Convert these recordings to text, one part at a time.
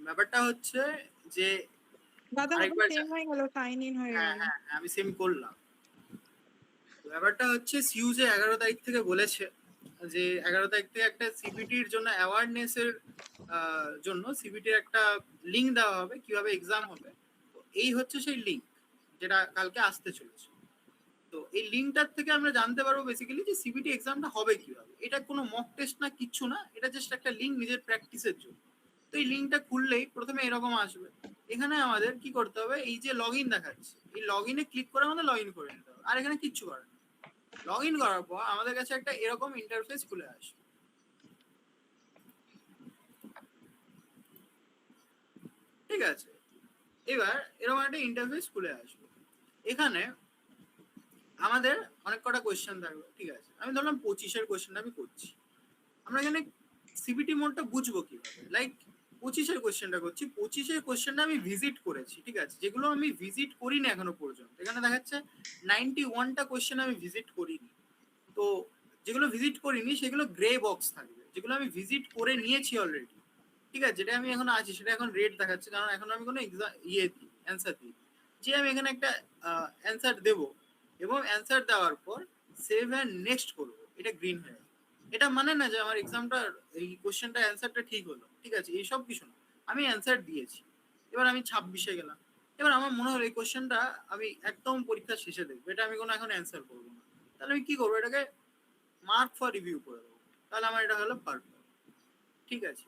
ব্যাপারটা হচ্ছে যে দাদা ওটা আরেকবার সেম হয়ে গেল, সাইন ইন হয়ে হ্যাঁ গেল। হ্যাঁ আমি সেম করলাম। ব্যাপারটা হচ্ছে সিউ যে 11 তারিখ থেকে বলেছে যে 11 তারিখ থেকে একটা সিবিটির জন্য অ্যাওয়ারনেস এর জন্য সিবিটির একটা লিঙ্ক দেওয়া হবে কিভাবে এক্সাম হবে। তো এই হচ্ছে সেই লিঙ্ক যেটা কালকে আসতে চলেছে। তো এই লিঙ্কটার থেকে আমরা জানতে পারবো বেসিক্যালি যে সিবিটি এক্সামটা হবে কিভাবে। এটা কোনো মক টেস্ট না, কিচ্ছু না, এটা জাস্ট একটা লিঙ্ক নিজের প্র্যাকটিসের জন্য। তো এই লিঙ্কটা খুললেই প্রথমে এরকম আসবে। এখানে আমাদের কি করতে হবে, এই যে লগ ইন দেখাচ্ছে এই লগ ইনে ক্লিক করে আমাদের লগ ইন করে নিতে হবে, আর এখানে কিচ্ছু করার নেই। লগ ইন করার পর আমাদের কাছে একটা এরকম ইন্টারফেস খুলে আসবে, ঠিক আছে। এবার এরকম একটা ইন্টারফেস খুলে আসবে। এখানে আমাদের অনেক কটা কোয়েশ্চেন থাকবে, ঠিক আছে। আমি ধরলাম 25-এর কোয়েশ্চেনটা আমি করছি। আমরা এখানে সিবিটি মোডটা বুঝবো কিভাবে, লাইক 25-এর কোয়েশ্চেনটা করছি, 25-এর কোয়েশ্চেনটা আমি ভিজিট করেছি, ঠিক আছে। যেগুলো আমি ভিজিট করিনি এখনো পর্যন্ত, এখানে দেখাচ্ছে 91টা কোয়েশ্চেন আমি ভিজিট করিনি। তো যেগুলো ভিজিট করিনি সেগুলো গ্রে বক্স থাকবে, যেগুলো আমি ভিজিট করে নিয়েছি অলরেডি, ঠিক আছে। যেটা আমি এখন আছি সেটা এখন রেড দেখাচ্ছে, কারণ এখন আমি কোনো এক্সাম অ্যান্সার দিই। যে আমি এখানে একটা অ্যান্সার দেব এবং অ্যান্সার দেওয়ার পর সেভ অ্যান্ড নেক্সট করবো, এটা গ্রিন হয়ে যাবে। এটা মানে না যে আমার এক্সামটা এই কোশ্চেনটা অ্যান্সারটা ঠিক হলো, ঠিক আছে, এইসব কিছু না। আমি অ্যান্সার দিয়েছি, এবার আমি 26-এ গেলাম। এবার আমার মনে হলো এই কোশ্চেনটা আমি একদম পরীক্ষা শেষে দেখবো, এটা আমি কোনো এখন অ্যান্সার করবো না। তাহলে আমি কি করবো, এটাকে মার্ক ফর রিভিউ করে দেবো। তাহলে আমার এটা হলো পারফেক্ট, ঠিক আছে।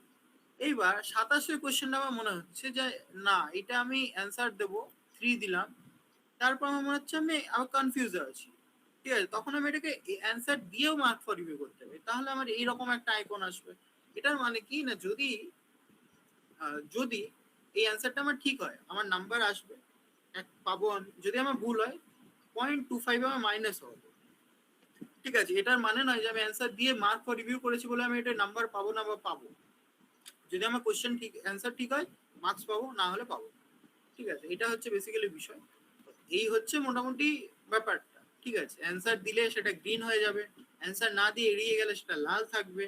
এইবার 27-এর কোয়েশ্চেনটা আমার মনে হচ্ছে যে না, এটা আমি অ্যান্সার দেবো, 3 দিলাম। তারপর আমার মনে হচ্ছে আমি আবার কনফিউজ আছি, ঠিক আছে। তখন আমি এটাকে অ্যান্সার দিয়েও মার্ক ফর রিভিউ করতে হবে, তাহলে আমার এইরকম একটা আইকন আসবে। এটার মানে কি না, যদি যদি এই অ্যান্সারটা আমার ঠিক হয় আমার নাম্বার আসবে, এক পাবো আমি। যদি আমার ভুল হয় 0.25 আমার মাইনাস হবে, ঠিক আছে। এটার মানে নয় যে আমি অ্যান্সার দিয়ে মার্ক ফর রিভিউ করেছি বলে আমি এটা নাম্বার পাবো না, বা পাবো। যদি আমার কোশ্চেন ঠিক, অ্যান্সার ঠিক হয় মার্কস পাবো, না হলে পাবো, ঠিক আছে। এটা হচ্ছে বেসিক্যালি বিষয়। এই হচ্ছে মোটামুটি ব্যাপারটা, ঠিক আছে। অ্যান্সার দিলে সেটা গ্রিন হয়ে যাবে, অ্যান্সার না দিয়ে এড়িয়ে গেলে সেটা লাল থাকবে,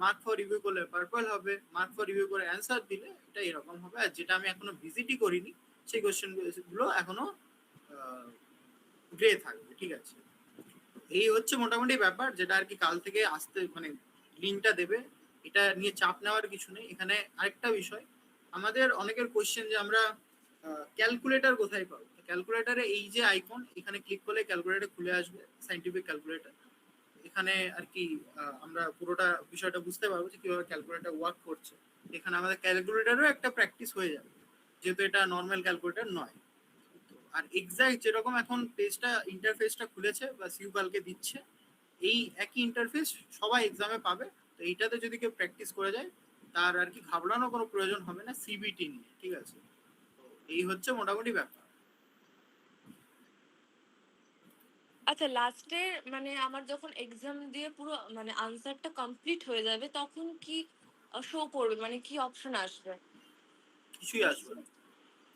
মার্ক ফর রিভিউ করলে পার্পল হবে, মার্ক ফর রিভিউ করে অ্যান্সার দিলে এটা এরকম হবে। আর যেটা আমি এখনো ভিজিটই করিনি সেই কোশ্চেন গুলো এখনো গ্রে থাকবে, ঠিক আছে। এই হচ্ছে মোটামুটি ব্যাপার, যেটা আর কি কাল থেকে আসতে মানে লিঙ্কটা দেবে। এটা নিয়ে চাপ নেওয়ার কিছু নেই। এখানে আরেকটা বিষয়, আমাদের অনেকের কোশ্চেন যে আমরা ক্যালকুলেটর কোথায় পাবো। ক্যালকুলেটারে এই যে আইকন, এখানে ক্লিক করলে ক্যালকুলেটর খুলে আসবে, সাইন্টিফিক ক্যালকুলেটর। এখানে আর কি আমরা পুরোটা বিষয়টা বুঝতে পারবো যে কিভাবে ক্যালকুলেটর ওয়ার্ক করছে। এখানে আমাদের ক্যালকুলেটরও একটা প্র্যাকটিস হয়ে যাবে, যেহেতু এটা নর্মাল ক্যালকুলেটর নয়। আর এক্সাক্ট যেরকম এখন পেজটা ইন্টারফেসটা খুলেছে বা সিউ কালকে দিচ্ছে, এই একই ইন্টারফেস সবাই এক্সামে পাবে। তো এইটাতে যদি কেউ প্র্যাকটিস করে যায় তার আর কি ঘাবড়ানোর কোনো প্রয়োজন হবে না সিবিটি নিয়ে, ঠিক আছে। তো এই হচ্ছে মোটামুটি ব্যাপার। আচ্ছা, লাস্টে মানে আমার যখন এক্সাম দিয়ে পুরো মানে আনসারটা কমপ্লিট হয়ে যাবে তখন কি শো করবে, মানে কি অপশন আসবে? কিছুই আসবে না,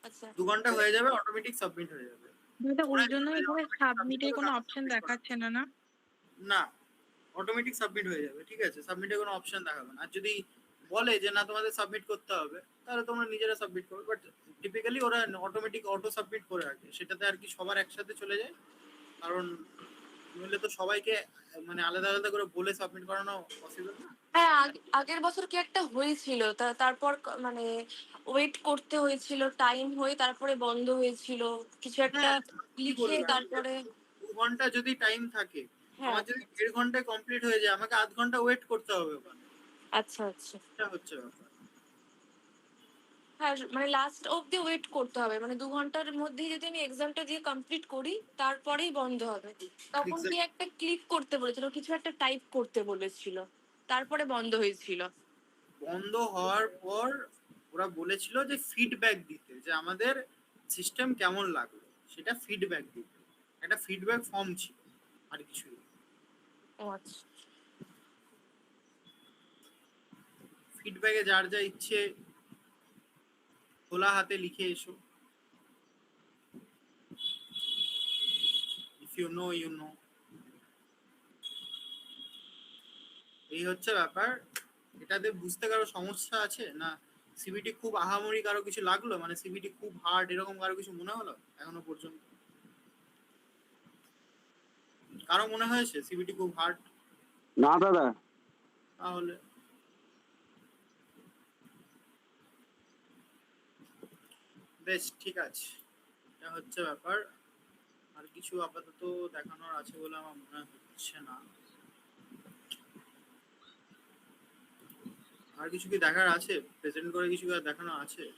আচ্ছা 2 ঘন্টা হয়ে যাবে, অটোমেটিক সাবমিট হয়ে যাবে। দাদা ওই ওরাই জন্য বলবে যে এখানে অটোমেটিক সাবমিট সাবমিটের হবে, কোনো তারপর অপশন সাবমিট করা দেখাচ্ছে না, না? না, অটোমেটিক সাবমিট হয়ে যাবে, ঠিক আছে। সাবমিটের কোনো অপশন দেখাবে না। আর যদি বলে যে না তোমাদের সাবমিট করতে হবে, তাহলে তোমরা নিজেরা সাবমিট করো। বাট টিপিক্যালি ওরা অটোমেটিক অটো সাবমিট করে রাখে, সেটাতে আর কি সবার একসাথে চলে যায়। কারণ নইলে তো সবাইকে মানে আলাদা আলাদা করে বলে সাবমিট করানো পসিবল না। হ্যাঁ, আগের বছর কি একটা হয়েছিল, তারপর মানে ওয়েট করতে হয়েছিল, টাইম হয়ে তারপরে বন্ধ হয়েছিল কিছু একটা হ্যাঁ, কি লিখে বলবো, তারপরে। 2 ঘন্টা যদি টাইম থাকে, হ্যাঁ, আমার যদি 1.5 ঘন্টায় কমপ্লিট হয়ে যায়, আমাকে 0.5 ঘন্টা ওয়েট করতে হবে ওখানে। আচ্ছা আচ্ছা। এটা হচ্ছে ব্যাপার। হ্যাঁ, মানে লাস্ট অব্দি ওয়েট করতে হবে, মানে 2 ঘন্টার মধ্যেই যদি আমি এক্সামটা দিয়ে কমপ্লিট করি তারপরেই বন্ধ হবে। তখন কি এক্স্যাক্ট। একটা ক্লিক করতে বলেছিল, কিছু একটা টাইপ করতে বলেছিল, তারপরে বন্ধ হয়েছিল। বন্ধ হওয়ার পর ওরা বলেছিল যে ফিডব্যাক দিতে, যে আমাদের সিস্টেম কেমন লাগলো সেটা ফিডব্যাক দিতে। একটা ফিডব্যাক ফর্ম ছিল, আর কিছুই না। ও আচ্ছা। ফিডব্যাকে যার যা ইচ্ছে খোলা হাতে লিখে এসো, if you know you know. এই হচ্ছে ব্যাপার। এটাতে বুঝতে কারো সমস্যা আছে না? সিবিটি খুব আহামরি কারো কিছু লাগলো, মানে সিবিটি খুব হার্ড এরকম কারো কিছু মনে হলো এখনো পর্যন্ত? কারো মনে হয়েছে সিবিটি খুব হার্ড? না দাদা। তাহলে বেশ ঠিক আছে, এটা হচ্ছে ব্যাপার। আর কিছু আপাতত দেখানোর আছে বলে আমার মনে হচ্ছে না। আর কিছু কি দেখার আছে? প্রেজেন্ট করে কিছু কি আর দেখানো আছে?